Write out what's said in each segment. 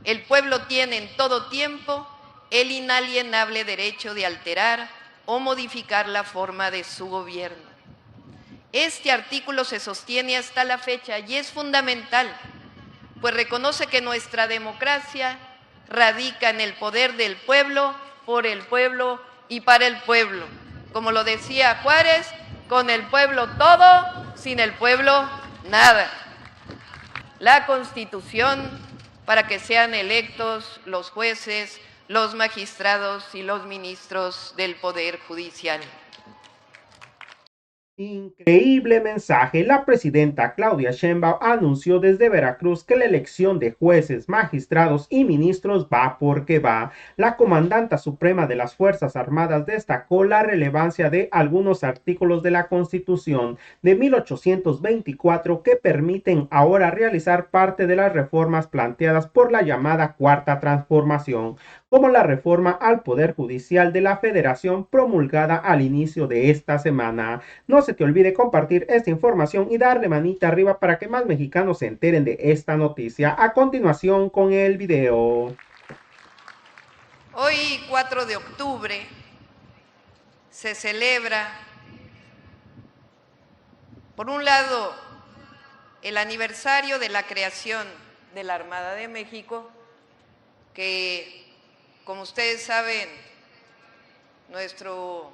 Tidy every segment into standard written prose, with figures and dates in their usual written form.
El pueblo tiene en todo tiempo el inalienable derecho de alterar o modificar la forma de su gobierno. Este artículo se sostiene hasta la fecha y es fundamental, pues reconoce que nuestra democracia radica en el poder del pueblo, por el pueblo y para el pueblo. Como lo decía Juárez, con el pueblo todo, sin el pueblo nada. La Constitución, para que sean electos los jueces, los magistrados y los ministros del Poder Judicial. Increíble mensaje. La presidenta Claudia Sheinbaum anunció desde Veracruz que la elección de jueces, magistrados y ministros va porque va. La comandanta suprema de las Fuerzas Armadas destacó la relevancia de algunos artículos de la Constitución de 1824 que permiten ahora realizar parte de las reformas planteadas por la llamada Cuarta Transformación, como la reforma al Poder Judicial de la Federación promulgada al inicio de esta semana. No se te olvide compartir esta información y darle manita arriba para que más mexicanos se enteren de esta noticia. A continuación con el video. Hoy, 4 de octubre, se celebra, por un lado, el aniversario de la creación de la Armada de México, que, como ustedes saben, nuestro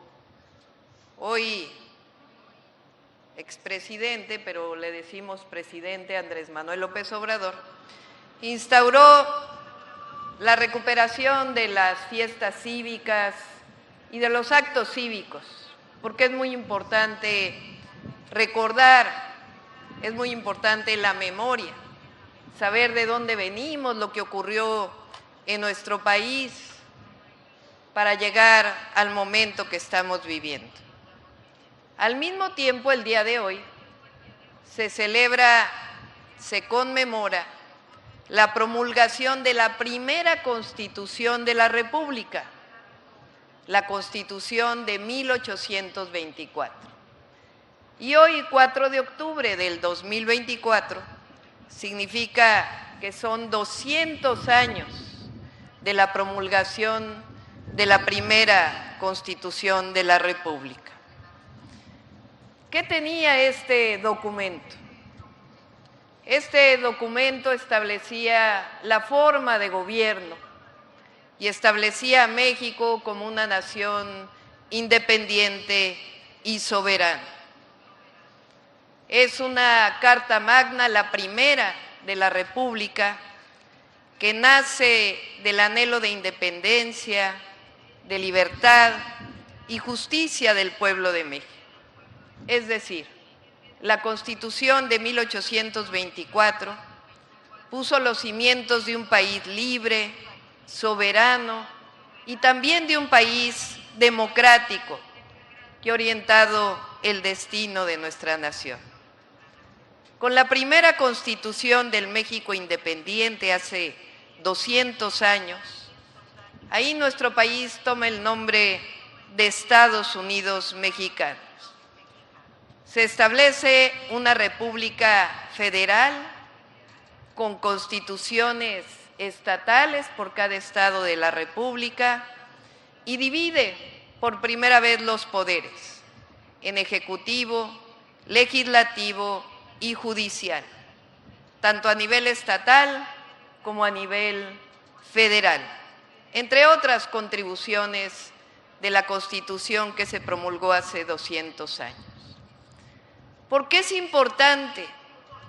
hoy expresidente, pero le decimos presidente Andrés Manuel López Obrador, instauró la recuperación de las fiestas cívicas y de los actos cívicos, porque es muy importante recordar, es muy importante la memoria, saber de dónde venimos, lo que ocurrió en nuestro país para llegar al momento que estamos viviendo. Al mismo tiempo, el día de hoy se celebra, se conmemora la promulgación de la primera Constitución de la República, la Constitución de 1824. Y hoy, 4 de octubre del 2024, significa que son 200 años de la promulgación de la primera Constitución de la República. ¿Qué tenía este documento? Este documento establecía la forma de gobierno y establecía a México como una nación independiente y soberana. Es una Carta Magna, la primera de la República, que nace del anhelo de independencia, de libertad y justicia del pueblo de México. Es decir, la Constitución de 1824 puso los cimientos de un país libre, soberano y también de un país democrático que ha orientado el destino de nuestra nación. Con la primera Constitución del México independiente hace 200 años, ahí nuestro país toma el nombre de Estados Unidos Mexicanos. Se establece una república federal con constituciones estatales por cada estado de la república y divide por primera vez los poderes en ejecutivo, legislativo y judicial, tanto a nivel estatal como a nivel federal, entre otras contribuciones de la Constitución que se promulgó hace 200 años. ¿Por qué es importante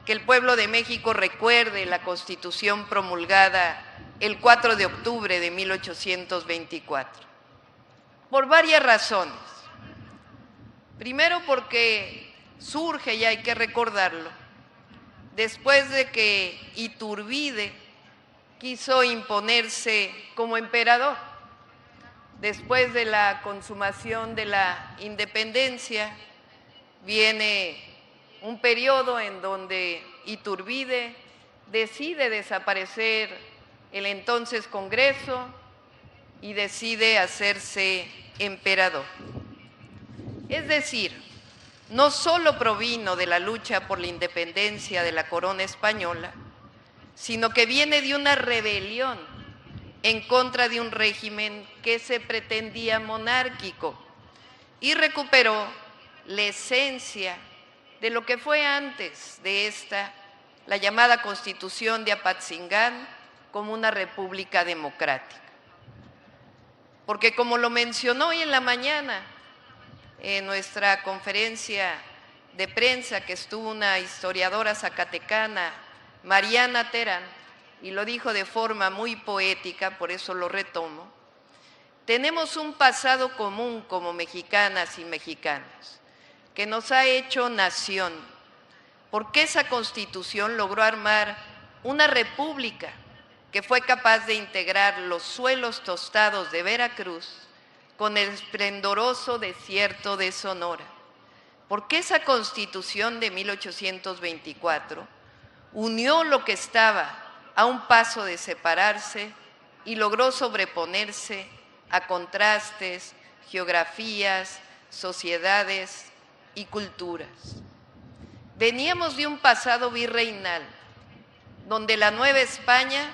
que el pueblo de México recuerde la Constitución promulgada el 4 de octubre de 1824? Por varias razones. Primero, porque surge, y hay que recordarlo, después de que Iturbide quiso imponerse como emperador, después de la consumación de la independencia, viene un periodo en donde Iturbide decide desaparecer el entonces Congreso y decide hacerse emperador. Es decir, no solo provino de la lucha por la independencia de la corona española, sino que viene de una rebelión en contra de un régimen que se pretendía monárquico y recuperó la esencia de lo que fue antes de esta, la llamada Constitución de Apatzingán, como una república democrática. Porque como lo mencionó hoy en la mañana en nuestra conferencia de prensa, que estuvo una historiadora zacatecana, Mariana Terán, y lo dijo de forma muy poética, por eso lo retomo, tenemos un pasado común como mexicanas y mexicanos, que nos ha hecho nación, porque esa Constitución logró armar una república que fue capaz de integrar los suelos tostados de Veracruz con el esplendoroso desierto de Sonora. Porque esa Constitución de 1824 unió lo que estaba a un paso de separarse y logró sobreponerse a contrastes, geografías, sociedades y culturas. Veníamos de un pasado virreinal, donde la Nueva España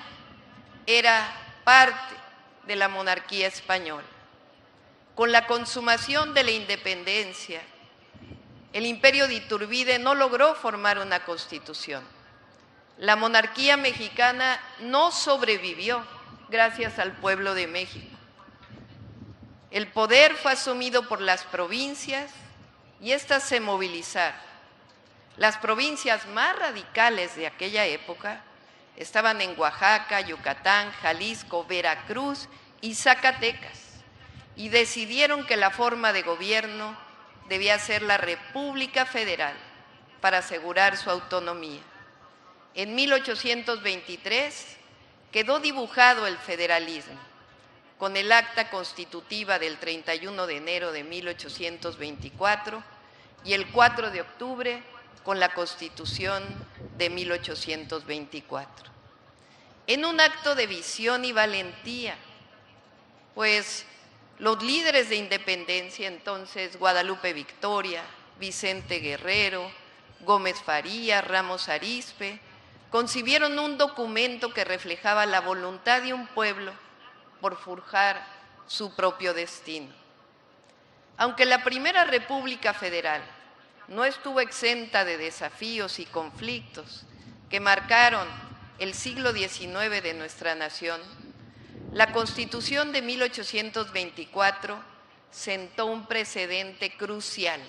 era parte de la monarquía española. Con la consumación de la independencia, el imperio de Iturbide no logró formar una constitución. La monarquía mexicana no sobrevivió gracias al pueblo de México. El poder fue asumido por las provincias y éstas se movilizaron. Las provincias más radicales de aquella época estaban en Oaxaca, Yucatán, Jalisco, Veracruz y Zacatecas, y decidieron que la forma de gobierno debía ser la República Federal para asegurar su autonomía. En 1823 quedó dibujado el federalismo con el acta constitutiva del 31 de enero de 1824 y el 4 de octubre con la Constitución de 1824. En un acto de visión y valentía, pues los líderes de independencia, entonces Guadalupe Victoria, Vicente Guerrero, Gómez Farías, Ramos Arizpe, concibieron un documento que reflejaba la voluntad de un pueblo por forjar su propio destino. Aunque la Primera República Federal no estuvo exenta de desafíos y conflictos que marcaron el siglo XIX de nuestra nación, la Constitución de 1824 sentó un precedente crucial: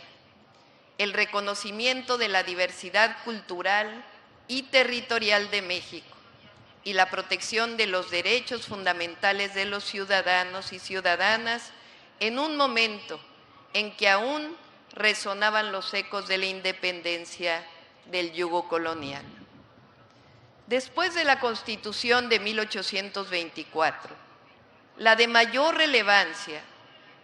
el reconocimiento de la diversidad cultural y territorial de México y la protección de los derechos fundamentales de los ciudadanos y ciudadanas en un momento en que aún resonaban los ecos de la independencia del yugo colonial. Después de la Constitución de 1824, la de mayor relevancia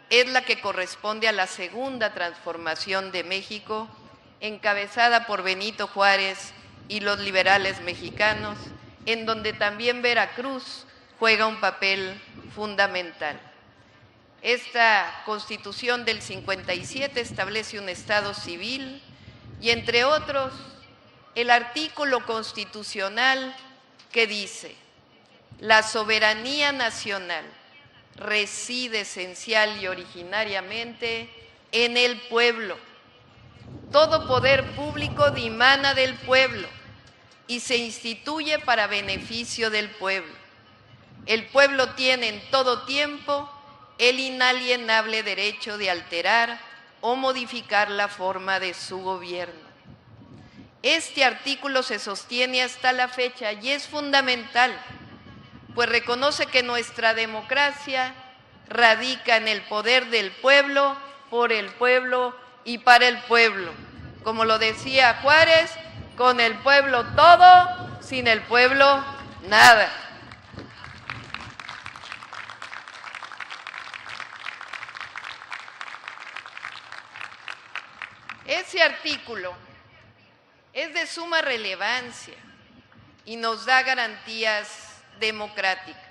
es la que corresponde a la segunda transformación de México, encabezada por Benito Juárez y los liberales mexicanos, en donde también Veracruz juega un papel fundamental. Esta Constitución del 57 establece un Estado civil y, entre otros, el artículo constitucional que dice: la soberanía nacional reside esencial y originariamente en el pueblo. Todo poder público dimana del pueblo y se instituye para beneficio del pueblo. El pueblo tiene en todo tiempo el inalienable derecho de alterar o modificar la forma de su gobierno. Este artículo se sostiene hasta la fecha y es fundamental, pues reconoce que nuestra democracia radica en el poder del pueblo, por el pueblo y para el pueblo. Como lo decía Juárez, con el pueblo todo, sin el pueblo nada. Ese artículo es de suma relevancia y nos da garantías democráticas.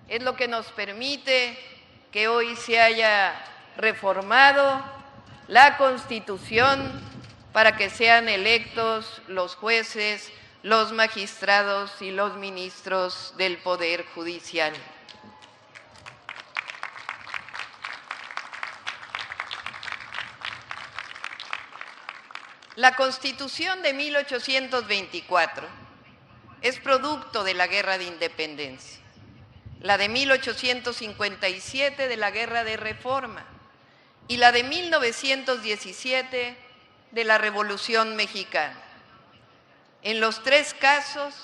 Es lo que nos permite que hoy se haya reformado la Constitución para que sean electos los jueces los magistrados y los ministros del Poder Judicial. La Constitución de 1824 es producto de la Guerra de Independencia, la de 1857 de la Guerra de Reforma y la de 1917 de la Revolución Mexicana. En los tres casos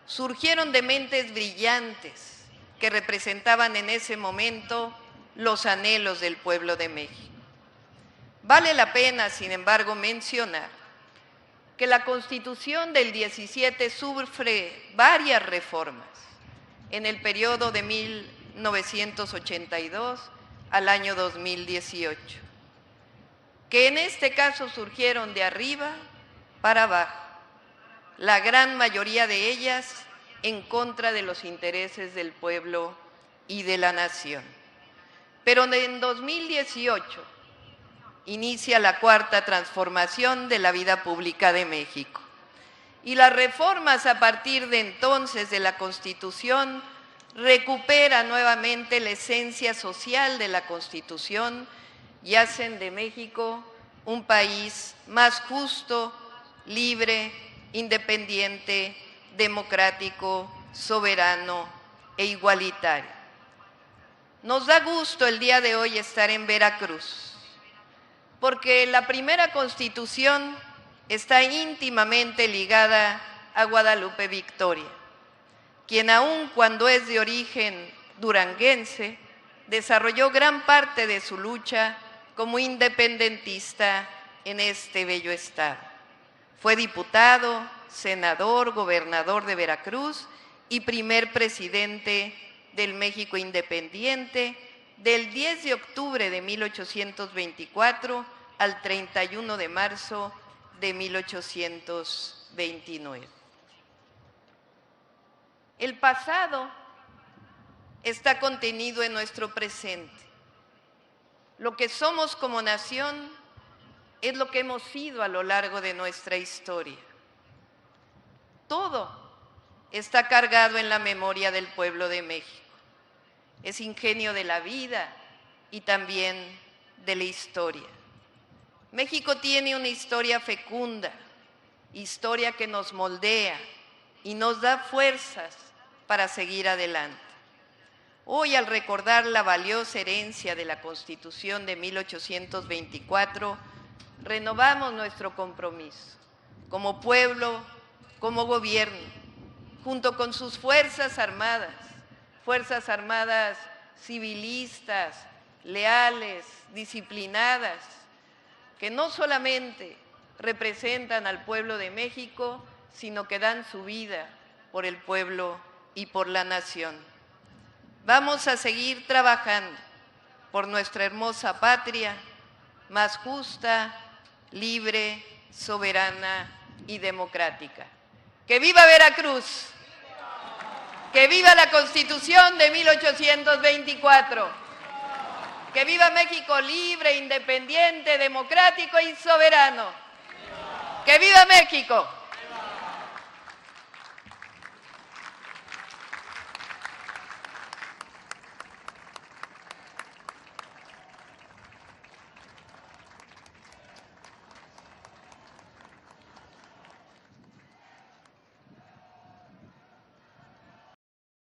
surgieron de mentes brillantes que representaban en ese momento los anhelos del pueblo de México. Vale la pena, sin embargo, mencionar que la Constitución del 17 sufre varias reformas en el periodo de 1982 al año 2018, que en este caso surgieron de arriba para abajo, la gran mayoría de ellas en contra de los intereses del pueblo y de la nación. Pero en 2018 inicia la cuarta transformación de la vida pública de México. Y las reformas a partir de entonces de la Constitución recuperan nuevamente la esencia social de la Constitución y hacen de México un país más justo, libre, independiente, democrático, soberano e igualitario. Nos da gusto el día de hoy estar en Veracruz, porque la primera Constitución está íntimamente ligada a Guadalupe Victoria, quien aun cuando es de origen duranguense, desarrolló gran parte de su lucha como independentista en este bello estado. Fue diputado, senador, gobernador de Veracruz y primer presidente del México independiente del 10 de octubre de 1824 al 31 de marzo de 1829. El pasado está contenido en nuestro presente. Lo que somos como nación es lo que hemos sido a lo largo de nuestra historia. Todo está cargado en la memoria del pueblo de México. Es ingenio de la vida y también de la historia. México tiene una historia fecunda, historia que nos moldea y nos da fuerzas para seguir adelante. Hoy, al recordar la valiosa herencia de la Constitución de 1824, renovamos nuestro compromiso como pueblo, como gobierno, junto con sus fuerzas armadas civilistas, leales, disciplinadas, que no solamente representan al pueblo de México, sino que dan su vida por el pueblo y por la nación. Vamos a seguir trabajando por nuestra hermosa patria, más justa, libre, soberana y democrática. ¡Que viva Veracruz! ¡Que viva la Constitución de 1824! ¡Que viva México libre, independiente, democrático y soberano! ¡Que viva México!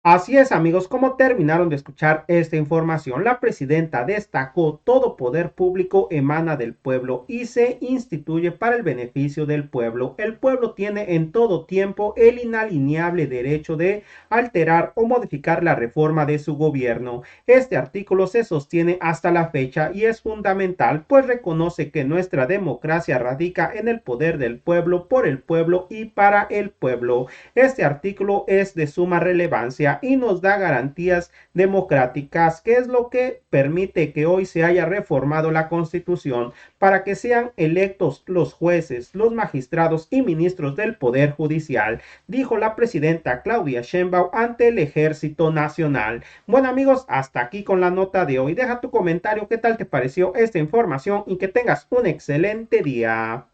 Así es, amigos, como terminaron de escuchar esta información, la presidenta destacó: todo poder público emana del pueblo y se instituye para el beneficio del pueblo. El pueblo tiene en todo tiempo el inalienable derecho de alterar o modificar la reforma de su gobierno. Este artículo se sostiene hasta la fecha y es fundamental, pues reconoce que nuestra democracia radica en el poder del pueblo, por el pueblo y para el pueblo. Este artículo es de suma relevancia y nos da garantías democráticas, que es lo que permite que hoy se haya reformado la Constitución para que sean electos los jueces, los magistrados y ministros del Poder Judicial, dijo la presidenta Claudia Sheinbaum ante el Ejército Nacional. Bueno, amigos, hasta aquí con la nota de hoy. Deja tu comentario, qué tal te pareció esta información y que tengas un excelente día.